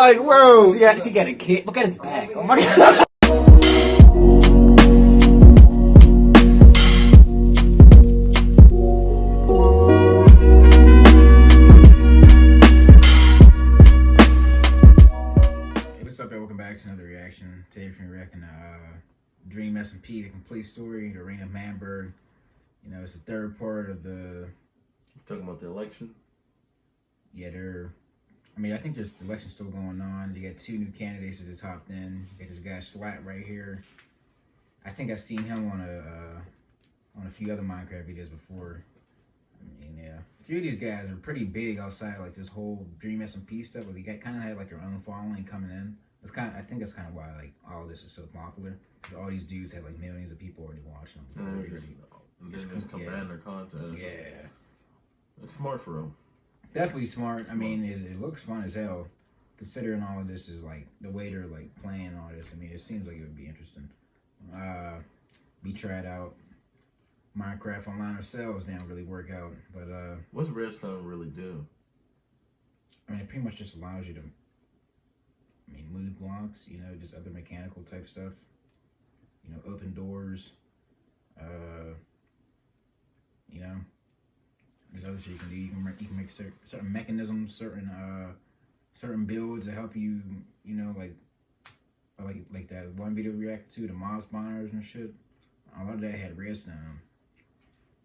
like, bro, yeah, she got a kid. Look at his back. Oh my god. What's up, welcome back to another reaction. Today we're reacting Dream SMP, the complete story, the reign of Manburg. You know, it's the third part of the... Talking about the election? Yeah, I think there's the election still going on. You got two new candidates that just hopped in. You got this guy Schlatt right here. I think I've seen him on a few other Minecraft videos before. I mean, yeah. A few of these guys are pretty big outside like this whole Dream SMP stuff, but they kind of had like their own following coming in. I think that's kind of why like all this is so popular. All these dudes have like millions of people already watching them. They just command their content. Yeah. It's smart for them. Definitely smart. I mean, it looks fun as hell. Considering all of this is like the way they're like playing all this. I mean, it seems like it would be interesting. We tried out Minecraft Online ourselves. Didn't really work out. But what's Redstone really do? I mean, it pretty much just allows you to, move blocks. You know, just other mechanical type stuff. You know, open doors. You know, there's other shit you can do. You can make certain mechanisms, certain builds that help you. You know, like that one video we reacted to, the mob spawners and shit. A lot of that had redstone.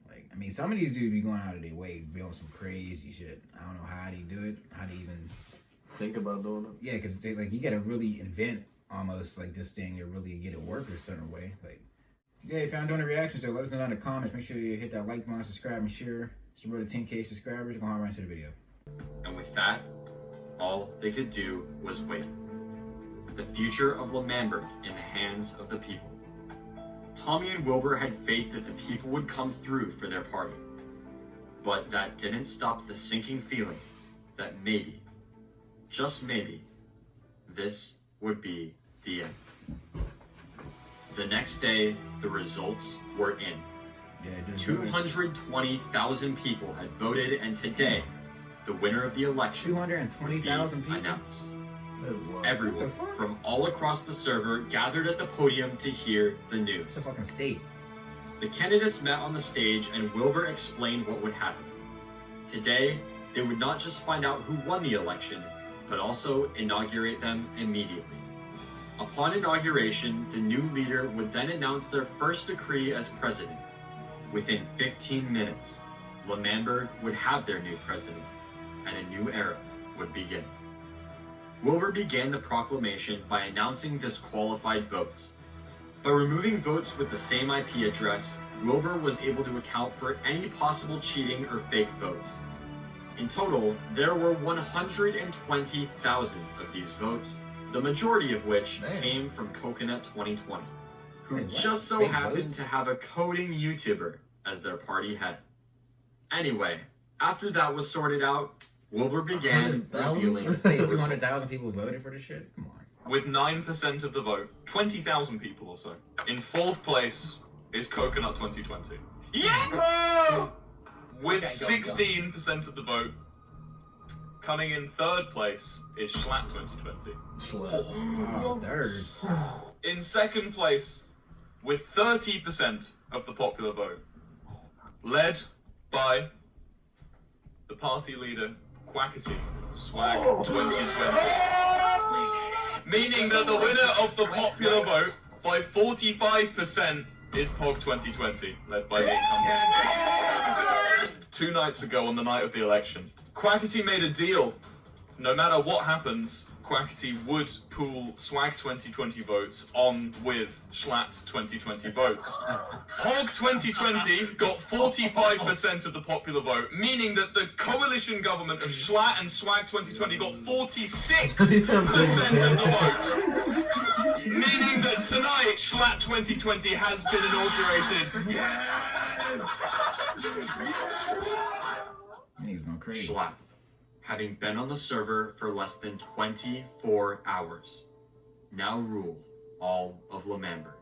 Like, I mean, some of these dudes be going out of their way, building some crazy shit. I don't know how they do it, how they even think about doing it. Yeah, because like you gotta really invent almost like this thing to really get it work a certain way. Like, yeah, if you're enjoying the reactions, though, let us know in the comments. Make sure you hit that like button, subscribe, and share. So we're to 10K subscribers. We're gonna hop right into the video. And with that, all they could do was wait. The future of Manburg in the hands of the people. Tommy and Wilbur had faith that the people would come through for their party. But that didn't stop the sinking feeling that maybe, just maybe, this would be the end. The next day, the results were in. 220,000 people had voted, and today, the winner of the election 220,000 people announced. Everyone from all across the server gathered at the podium to hear the news. It's a fucking state. The candidates met on the stage, and Wilbur explained what would happen. Today, they would not just find out who won the election, but also inaugurate them immediately. Upon inauguration, the new leader would then announce their first decree as president. Within 15 minutes, Manburg would have their new president, and a new era would begin. Wilbur began the proclamation by announcing disqualified votes. By removing votes with the same IP address, Wilbur was able to account for any possible cheating or fake votes. In total, there were 120,000 of these votes, the majority of which came from Coconut 2020, who just so happened to have a coding YouTuber as their party head. Anyway, after that was sorted out, Wilbur began revealing... Say 200,000 people voted for this shit? Come on. With 9% of the vote, 20,000 people or so. In fourth place is Coconut 2020. Yeah! With 16% of the vote, coming in third place is Schlatt 2020. Oh, third. In second place, with 30% of the popular vote, led by the party leader, Quackity, Swag 2020. Meaning that the winner of the popular vote by 45% is Pog 2020, led by the incumbent. 2 nights ago on the night of the election, Quackity made a deal. No matter what happens, Quackity would pool Swag 2020 votes on with Schlatt 2020 votes. Hog 2020 got 45% of the popular vote, meaning that the coalition government of Schlatt and Swag 2020 got 46% of the vote. Meaning that tonight, Schlatt 2020 has been inaugurated. He's going crazy. Schlatt, having been on the server for less than 24 hours, now ruled all of Manburg.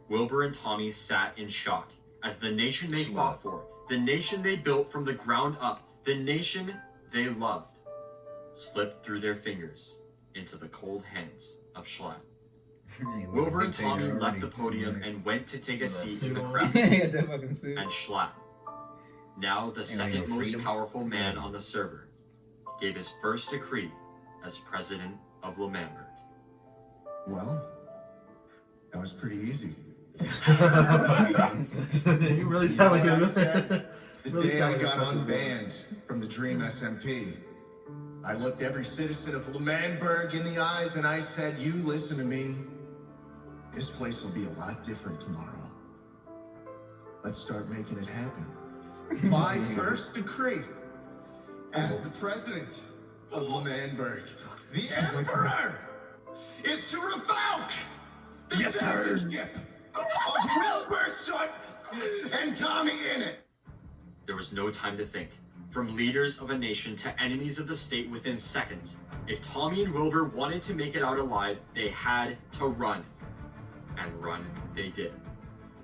Wilbur and Tommy sat in shock as the nation they fought for, the nation they built from the ground up, the nation they loved, slipped through their fingers into the cold hands of Schlatt. Hey, look, Wilbur and dictator Tommy left already. the podium and went to take a With that seat in suit the on. crowd. He got that fucking suit. And Schlatt, now the second most freedom. powerful man on the server, gave his first decree as president of Manburg. Well, that was pretty easy. You really sound like You know what I a said? The really day sound I like a got fucking unbanned from the Dream SMP, I looked every citizen of Manburg in the eyes and I said, you listen to me. This place will be a lot different tomorrow. Let's start making it happen. My first decree as the president of Manburg, the Emperor, is to revoke the citizenship of Wilbur Soot and Tommy Innit. There was no time to think. From leaders of a nation to enemies of the state within seconds, if Tommy and Wilbur wanted to make it out alive, they had to run. And run they did.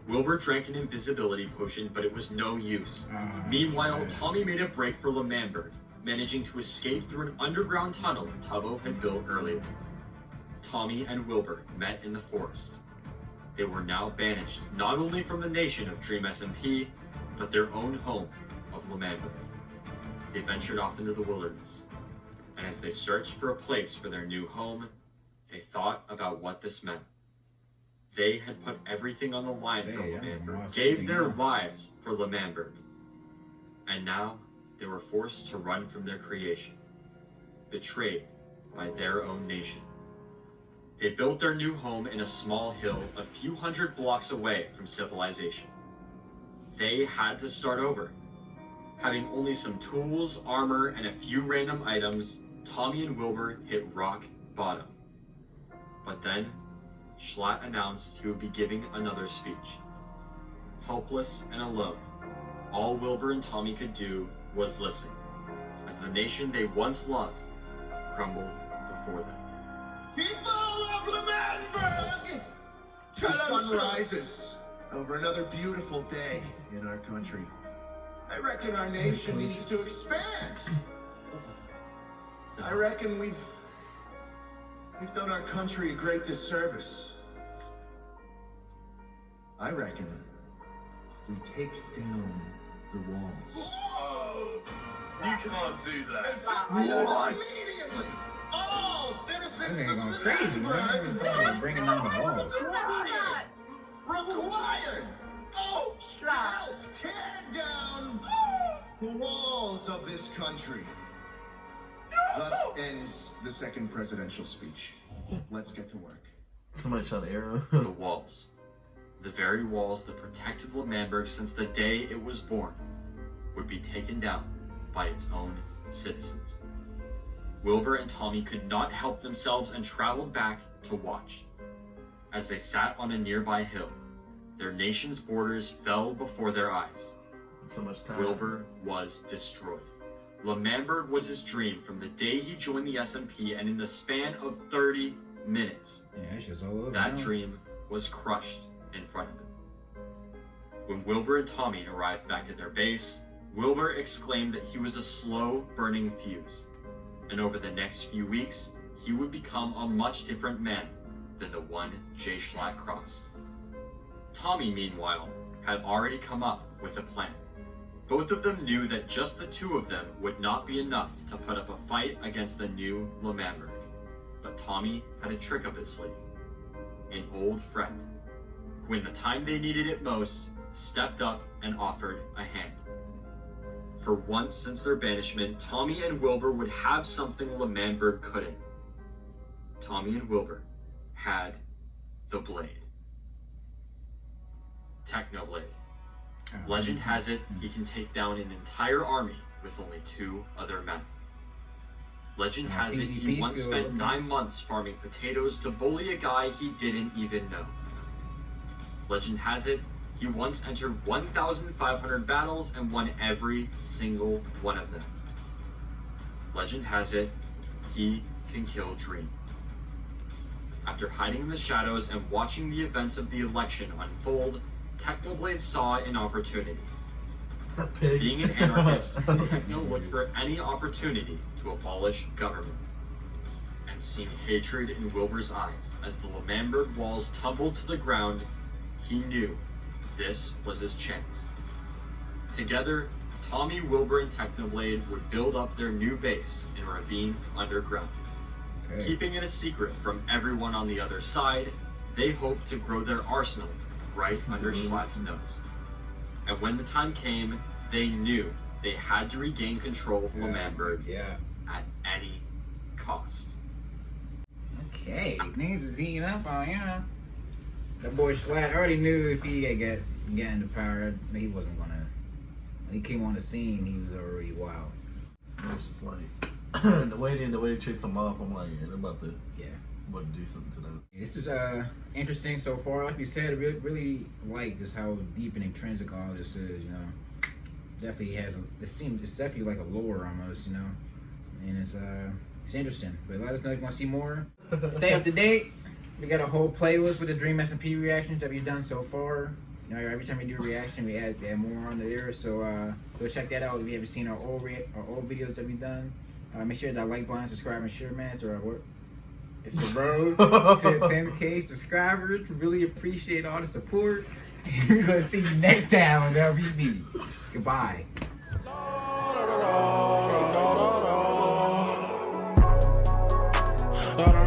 Wilbur drank an invisibility potion, but it was no use. Meanwhile, Tommy made a break for Manburg, managing to escape through an underground tunnel Tubbo had built earlier. Tommy and Wilbur met in the forest. They were now banished, not only from the nation of Dream SMP, but their own home of Manburg. They ventured off into the wilderness, and as they searched for a place for their new home, they thought about what this meant. They had put everything on the line for Manburg, gave their lives for Manburg, and now they were forced to run from their creation, betrayed by their own nation. They built their new home in a small hill a few hundred blocks away from civilization. They had to start over. Having only some tools, armor, and a few random items, Tommy and Wilbur hit rock bottom. But then, Schlatt announced he would be giving another speech. Helpless and alone, all Wilbur and Tommy could do was listen, as the nation they once loved crumbled before them. People of Manburg! The sun rises over another beautiful day in our country. I reckon our nation needs to expand. I reckon we've done our country a great disservice. I reckon we take down the walls. You can't do that. Immediately! All citizens This of ain't going crazy, man. Manburg Bringing down the walls. required to help tear down the walls of this country. Thus ends the second presidential speech. Let's get to work. Somebody shot an arrow. The walls. The very walls that protected Manburg since the day it was born would be taken down by its own citizens. Wilbur and Tommy could not help themselves and traveled back to watch. As they sat on a nearby hill, their nation's borders fell before their eyes. So much time. Wilbur was destroyed. Manburg was his dream from the day he joined the SMP, and in the span of 30 minutes, Yeah, that shit's all over. that now. dream was crushed in front of him. When Wilbur and Tommy arrived back at their base, Wilbur exclaimed that he was a slow-burning fuse, and over the next few weeks, he would become a much different man than the one Jay Schlatt crossed. Tommy, meanwhile, had already come up with a plan. Both of them knew that just the two of them would not be enough to put up a fight against the new Manburg. But Tommy had a trick up his sleeve. An old friend, who in the time they needed it most, stepped up and offered a hand. For once since their banishment, Tommy and Wilbur would have something Manburg couldn't. Tommy and Wilbur had the blade. Technoblade. Legend has it he can take down an entire army with only 2 other men. Legend has it he PvP once skill, spent okay. 9 months farming potatoes to bully a guy he didn't even know. Legend has it he once entered 1,500 battles and won every single one of them. Legend has it he can kill Dream. After hiding in the shadows and watching the events of the election unfold, Technoblade saw an opportunity. That pig. Being an anarchist, Techno looked for any opportunity to abolish government. And and seeing hatred in Wilbur's eyes as the Manburg walls tumbled to the ground, he knew this was his chance. Together, Tommy, Wilbur, and Technoblade would build up their new base in Ravine Underground. Okay. Keeping it a secret from everyone on the other side, they hoped to grow their arsenal right under Schlatt's nose. And when the time came, they knew they had to regain control of Manburg at any cost. Okay, things is heating up on ya. That boy Schlatt already knew if he get into power, he wasn't gonna. When he came on the scene, he was already wild. It's just like the way they chased him off. I'm like, yeah, they're about to do something to them. This is interesting so far. Like we said, I really like just how deep and intrinsic all this is. You know, definitely has it's definitely like a lore almost. You know, and it's interesting. But let us know if you want to see more. Stay up to date. We got a whole playlist with the Dream SMP reactions that we've done so far. You know, every time we do a reaction, we add more on there. So go check that out if you haven't seen our old videos that we've done. Make sure that like button, subscribe, and share, man. It's the road to 10K subscribers. Really appreciate all the support. We're gonna see you next time on LVB. Goodbye. Da, da,